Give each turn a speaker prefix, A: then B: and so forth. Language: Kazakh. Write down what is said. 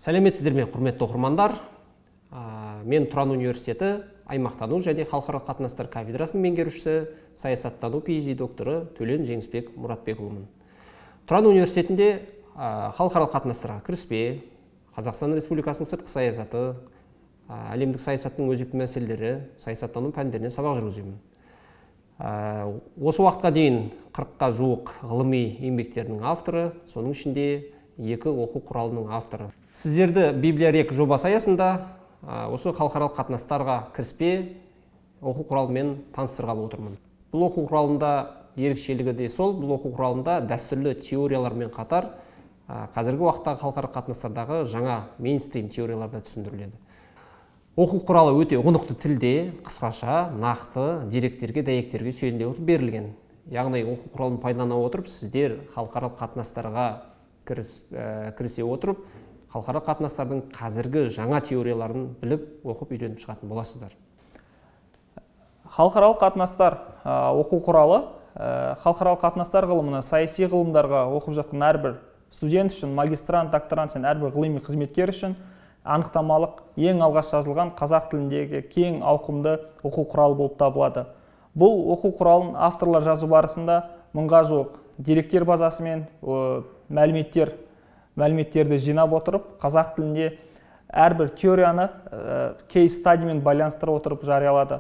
A: Сәлеметсіздер ме, құрметті оқырмандар. Мен Тұран университеті аймақтану және халықаралық қатынастар кафедрасының меңгерушісі, саясаттану PhD докторы Төлен Жеңісбек Мұратбекұлымын. Тұран университетінде халықаралық қатынастарға кіріспе, Қазақстан Республикасының сыртқы саясаты, әлемдік саясаттың өзекті мәселелері, саясаттану пәндеріне сабақ жүргіземін. Осы уақытқа дейін 40-қа жуық ғылыми еңбектердің авторы, соның ішінде 2 оқу құралының авторы. Сіздерді Библия-рек жобасы аясында осы халықаралық қатынастарға кіріспе оқу құралымен таныстырғалы отырмын. Бұл оқу құралында ерекшелігі де сол, бұл оқу құралында дәстүрлі теориялармен қатар қазіргі уақыттағы халықаралық қатынастардағы жаңа мейнстрим теориялар да түсіндіріледі. Оқу құралы өте ұғынықты тілде, қысқаша, нақты деректерге, дәйектерге сүйене отырып берілген. Яғни оқу құралын пайдалана отырып, сіздер халықаралық қатынастарға кірісе отырып, халықаралық қатынастардың қазіргі жаңа теорияларын біліп, оқып үйреніп шығатын боласыздар.
B: Халықаралық қатынастар оқу құралы халықаралық қатынастар ғылымына, саяси ғылымдарға оқып жатқан әрбір студент үшін, магистрант, докторант және әрбір ғылыми қызметкер үшін анықтамалық ең алғаш жазылған қазақ тіліндегі кең ауқымды оқу құралы болып табылады. Бұл оқу құралын авторлар жазу барысында 1000-ға жуық деректер базасы мен мәліметтерді жинап отырып, қазақ тілінде әрбір теорияны кейс стадимен байланыстырып отырып жариялады.